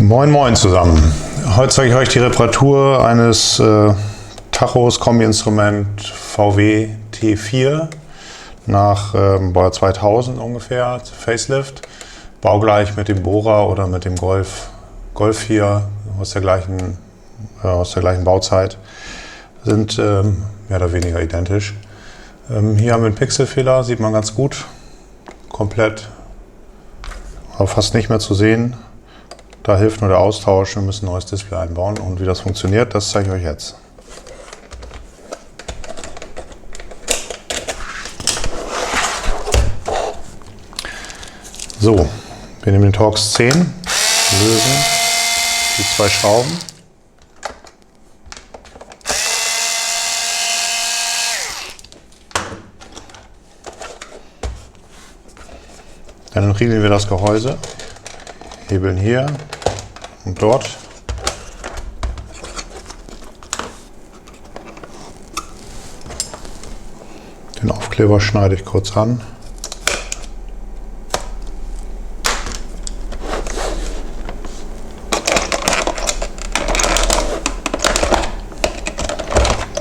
Moin Moin zusammen. Heute zeige ich euch die Reparatur eines Tachos Kombi-Instrument VW T4 nach Baujahr 2000 ungefähr, Facelift, baugleich mit dem Bohrer oder mit dem Golf 4 aus der gleichen Bauzeit, sind mehr oder weniger identisch. Hier haben wir einen Pixelfehler, sieht man ganz gut, komplett, aber fast nicht mehr zu sehen. Da hilft nur der Austausch, wir müssen ein neues Display einbauen und wie das funktioniert, das zeige ich euch jetzt. So, wir nehmen den Torx 10, lösen die zwei Schrauben. Dann entriegeln wir das Gehäuse, hebeln hier und dort. Den Aufkleber schneide ich kurz an.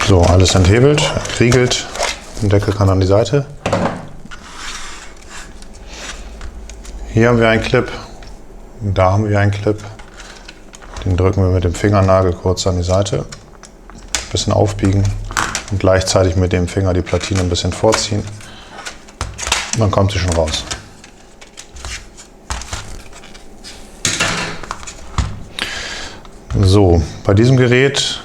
So, alles enthebelt, entriegelt. Der Deckel kann an die Seite. Hier haben wir einen Clip, da haben wir einen Clip. Den drücken wir mit dem Fingernagel kurz an die Seite, ein bisschen aufbiegen und gleichzeitig mit dem Finger die Platine ein bisschen vorziehen. Und dann kommt sie schon raus. So, bei diesem Gerät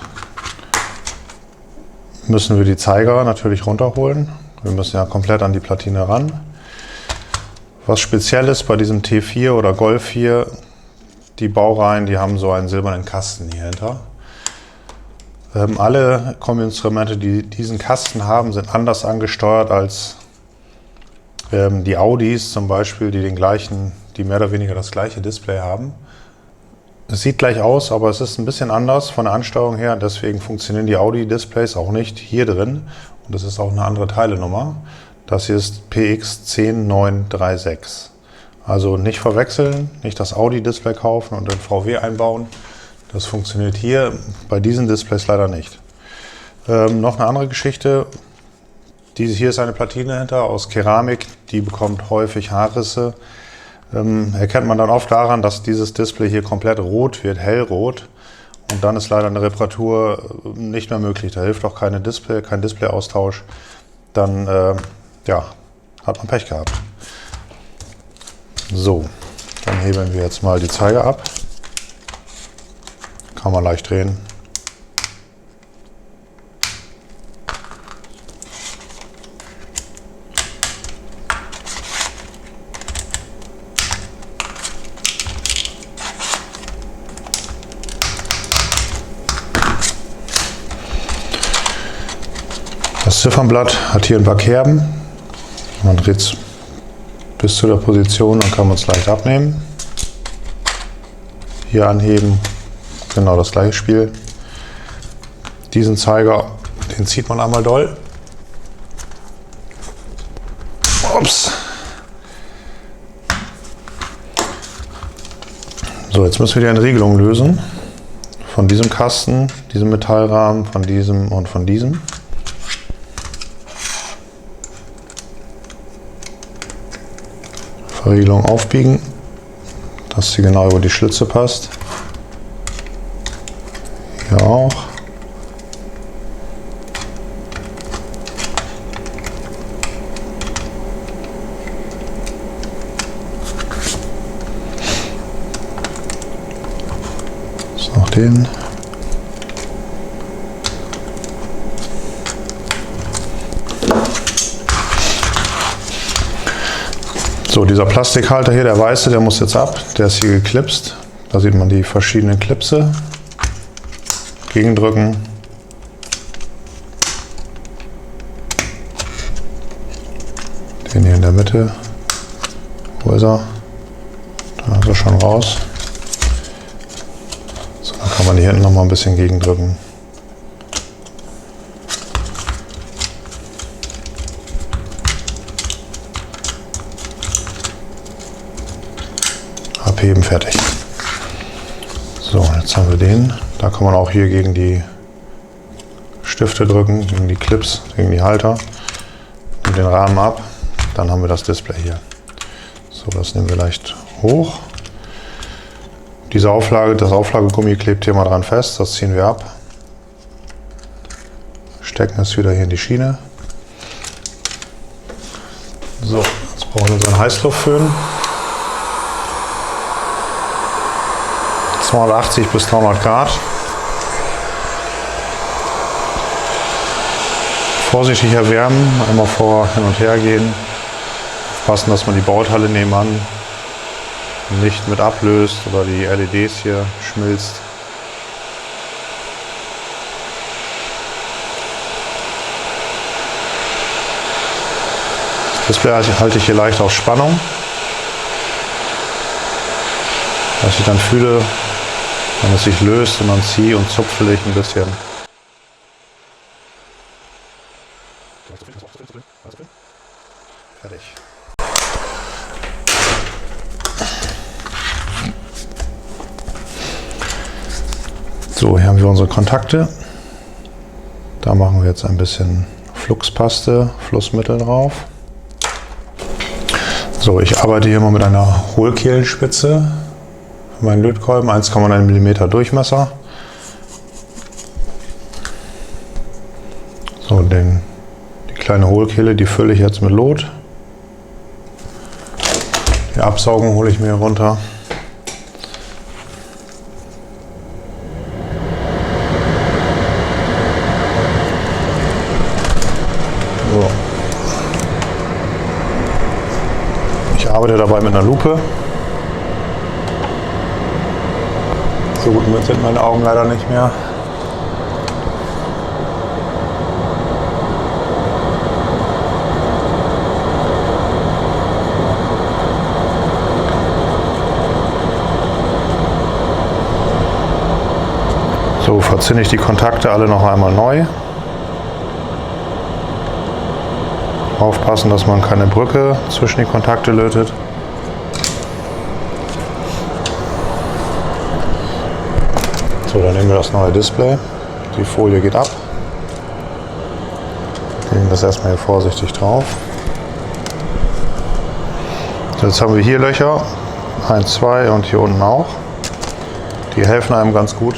müssen wir die Zeiger natürlich runterholen. Wir müssen ja komplett an die Platine ran. Was speziell ist bei diesem T4 oder Golf 4, die Baureihen, die haben so einen silbernen Kasten hier hinter. Alle Kombi-Instrumente, die diesen Kasten haben, sind anders angesteuert als die Audis zum Beispiel, die mehr oder weniger das gleiche Display haben. Es sieht gleich aus, aber es ist ein bisschen anders von der Ansteuerung her. Deswegen funktionieren die Audi-Displays auch nicht hier drin. Und das ist auch eine andere Teilenummer. Das hier ist PX10936. Also nicht verwechseln, nicht das Audi-Display kaufen und in VW einbauen. Das funktioniert hier bei diesen Displays leider nicht. Noch eine andere Geschichte. Hier ist eine Platine hinter aus Keramik, die bekommt häufig Haarrisse. Erkennt man dann oft daran, dass dieses Display hier komplett rot wird, hellrot. Und dann ist leider eine Reparatur nicht mehr möglich. Da hilft auch kein Display-Austausch. Dann ja, hat man Pech gehabt. So, dann hebeln wir jetzt mal die Zeiger ab. Kann man leicht drehen. Das Ziffernblatt hat hier ein paar Kerben. Man dreht es bis zu der Position und kann man es leicht abnehmen. Hier anheben, genau das gleiche Spiel. Diesen Zeiger, den zieht man einmal doll. Ups. So, jetzt müssen wir die Entriegelung lösen. Von diesem Kasten, diesem Metallrahmen, von diesem und von diesem. Verriegelung aufbiegen, dass sie genau über die Schlitze passt. Hier auch. Jetzt noch den. So, dieser Plastikhalter hier, der weiße, der muss jetzt ab. Der ist hier geklipst. Da sieht man die verschiedenen Klipse. Gegendrücken. Den hier in der Mitte. Wo ist er? Da ist er schon raus. So, dann kann man die hinten noch mal ein bisschen gegendrücken. abheben, fertig. So, jetzt haben wir den. Da kann man auch hier gegen die Stifte drücken, gegen die Clips, gegen die Halter. Nehmen den Rahmen ab, dann haben wir das Display hier. So, das nehmen wir leicht hoch. Diese Auflage, das Auflagegummi klebt hier mal dran fest, das ziehen wir ab. Stecken es wieder hier in die Schiene. So, jetzt brauchen wir unseren Heißluftföhn. 280 bis 300 Grad. Vorsichtig erwärmen, einmal vor hin und her gehen. Aufpassen, dass man die Bauteile nebenan nicht mit ablöst oder die LEDs hier schmilzt. Das Display halte ich hier leicht auf Spannung. Was ich dann fühle, wenn es sich löst und dann ziehe und zupfle ich ein bisschen. Fertig. So, hier haben wir unsere Kontakte. Da machen wir jetzt ein bisschen Fluxpaste, Flussmittel drauf. So, ich arbeite hier mal mit einer Hohlkehlenspitze für meinen Lötkolben, 1,9 mm Durchmesser. So, die kleine Hohlkehle, die fülle ich jetzt mit Lot. Die Absaugung hole ich mir runter. So. Ich arbeite dabei mit einer Lupe. So gut sind meine Augen leider nicht mehr. So, verzinne ich die Kontakte alle noch einmal neu. Aufpassen, dass man keine Brücke zwischen die Kontakte lötet. So, dann nehmen wir das neue Display. Die Folie geht ab. Legen das erstmal hier vorsichtig drauf. So, jetzt haben wir hier Löcher, 1, 2 und hier unten auch. Die helfen einem ganz gut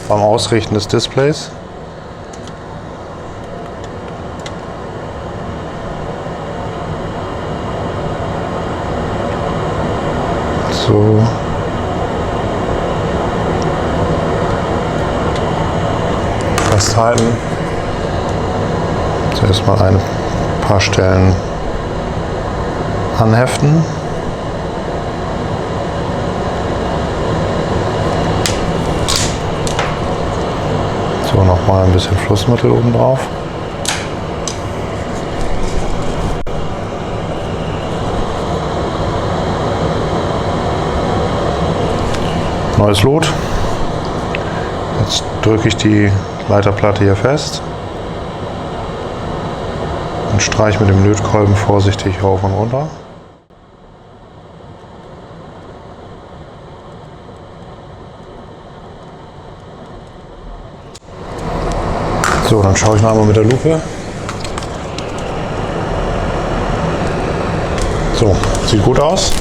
beim Ausrichten des Displays. So. Festhalten. Zuerst mal ein paar Stellen anheften. So, nochmal ein bisschen Flussmittel oben drauf. Neues Lot. Jetzt drücke ich die Leiterplatte hier fest und streiche mit dem Lötkolben vorsichtig rauf und runter. So, dann schaue ich noch einmal mit der Lupe. So, sieht gut aus.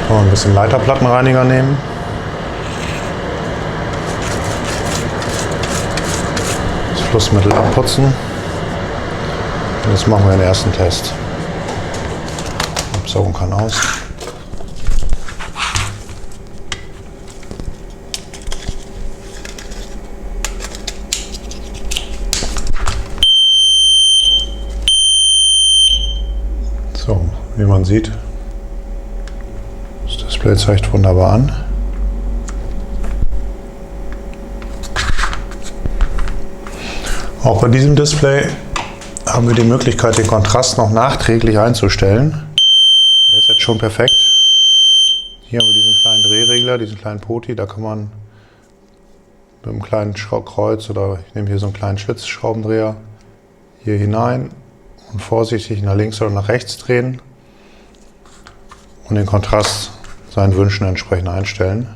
Ein bisschen Leiterplattenreiniger nehmen. Das Flussmittel abputzen. Und jetzt machen wir den ersten Test. Absaugung kann aus. So, wie man sieht, das Display zeigt wunderbar an. Auch bei diesem Display haben wir die Möglichkeit, den Kontrast noch nachträglich einzustellen. Der ist jetzt schon perfekt. Hier haben wir diesen kleinen Drehregler, diesen kleinen Poti, da kann man mit einem kleinen Kreuz oder ich nehme hier so einen kleinen Schlitzschraubendreher hier hinein und vorsichtig nach links oder nach rechts drehen. und den Kontrast seinen Wünschen entsprechend einstellen.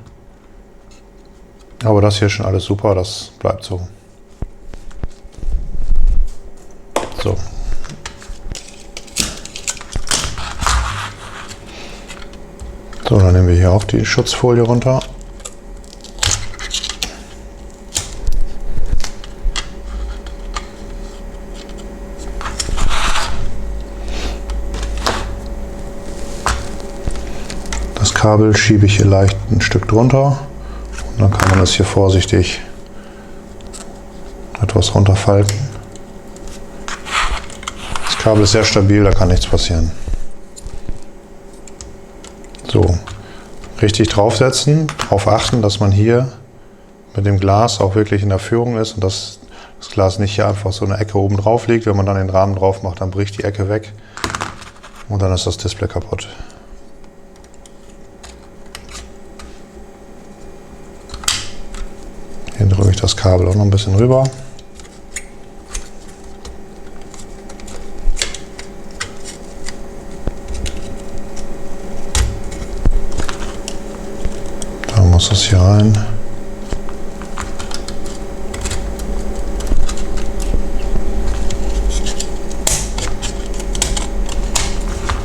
Aber das hier ist schon alles super, das bleibt so. So. So, dann nehmen wir hier auch die Schutzfolie runter. Das Kabel schiebe ich hier leicht ein Stück drunter und dann kann man das hier vorsichtig etwas runterfalten. Das Kabel ist sehr stabil, da kann nichts passieren. So, richtig draufsetzen, darauf achten, dass man hier mit dem Glas auch wirklich in der Führung ist und dass das Glas nicht hier einfach so eine Ecke oben drauf liegt. Wenn man dann den Rahmen drauf macht, dann bricht die Ecke weg und dann ist das Display kaputt. Hier drücke ich das Kabel auch noch ein bisschen rüber. Da muss es hier rein.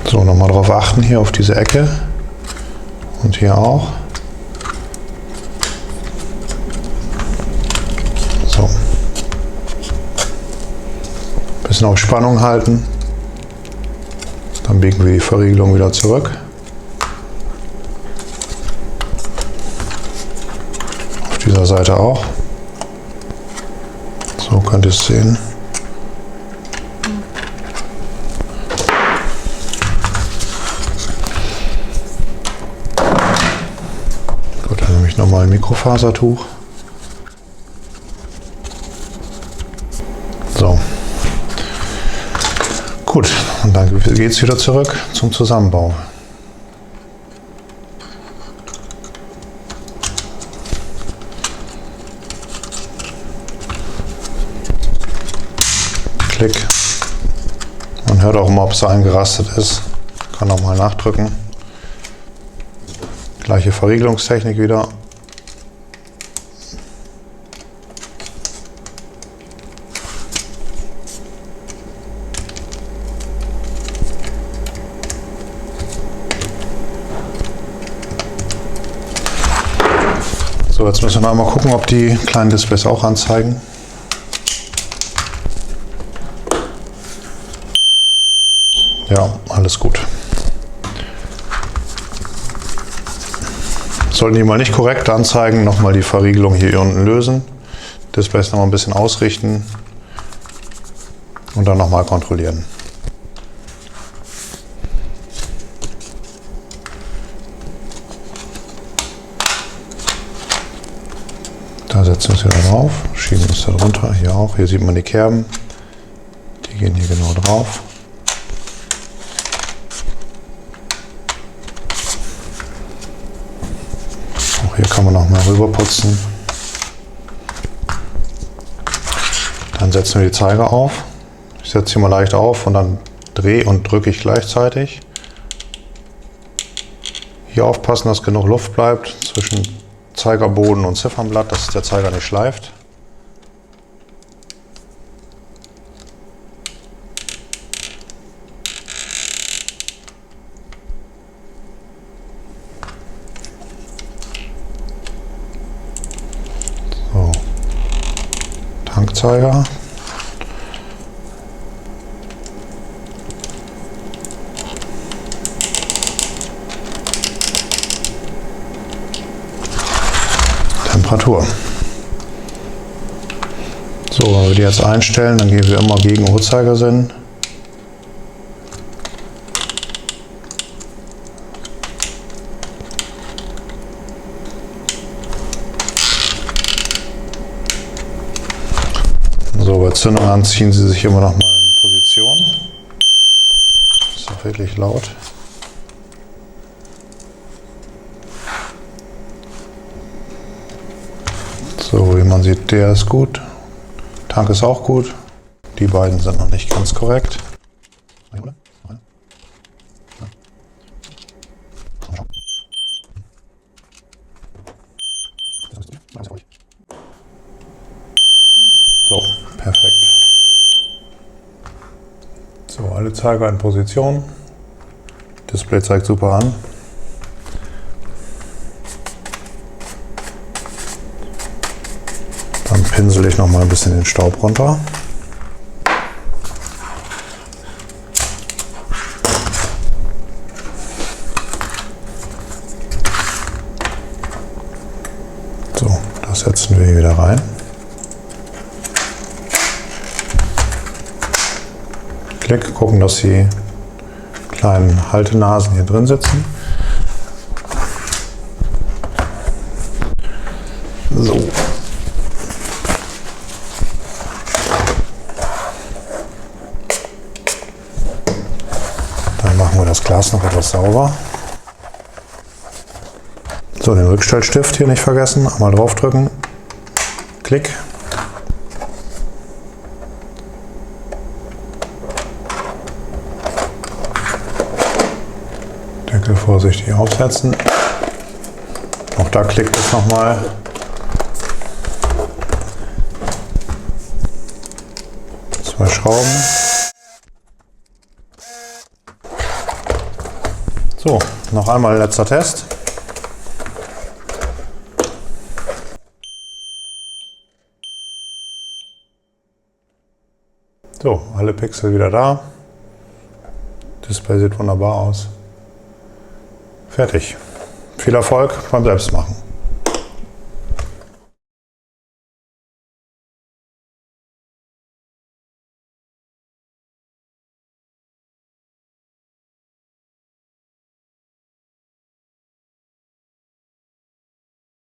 So, nochmal darauf achten, hier auf diese Ecke und hier auch. So. Bisschen auf Spannung halten. Dann biegen wir die Verriegelung wieder zurück. Auf dieser Seite auch. So könnt ihr es sehen. Gut, dann nehme ich nochmal ein Mikrofasertuch. So. Gut, und dann geht es wieder zurück zum Zusammenbau. Klick. Man hört auch immer, ob es eingerastet ist. Kann auch mal nachdrücken. Gleiche Verriegelungstechnik wieder. So, jetzt müssen wir einmal gucken, ob die kleinen Displays auch anzeigen. Ja, alles gut. Sollten die mal nicht korrekt anzeigen, nochmal die Verriegelung hier unten lösen. Displays nochmal ein bisschen ausrichten und dann nochmal kontrollieren. Da setzen wir es wieder drauf, schieben es da drunter, hier auch. Hier sieht man die Kerben, die gehen hier genau drauf. Auch hier kann man noch mal rüber putzen. Dann setzen wir die Zeiger auf. Ich setze hier mal leicht auf und dann drehe und drücke ich gleichzeitig. Hier aufpassen, dass genug Luft bleibt zwischen Zeigerboden und Ziffernblatt, dass der Zeiger nicht schleift. So. Tankzeiger. Temperatur. So, wenn wir die jetzt einstellen, dann gehen wir immer gegen Uhrzeigersinn. So, bei Zündung an ziehen sie sich immer noch mal in Position. Das ist auch wirklich laut. So, wie man sieht, der ist gut. Tank ist auch gut. Die beiden sind noch nicht ganz korrekt. Perfekt. So, alle Zeiger in Position. Display zeigt super an. Dann pinsel ich noch mal ein bisschen den Staub runter. So, das setzen wir hier wieder rein. Klick, gucken, dass die kleinen Haltenasen hier drin sitzen. So. Dann machen wir das Glas noch etwas sauber. So, den Rückstellstift hier nicht vergessen. Einmal draufdrücken. Klick. Deckel vorsichtig aufsetzen. Auch da klickt es nochmal. Zwei Schrauben. So, noch einmal letzter Test. So, alle Pixel wieder da. Display sieht wunderbar aus. Fertig. Viel Erfolg beim Selbstmachen.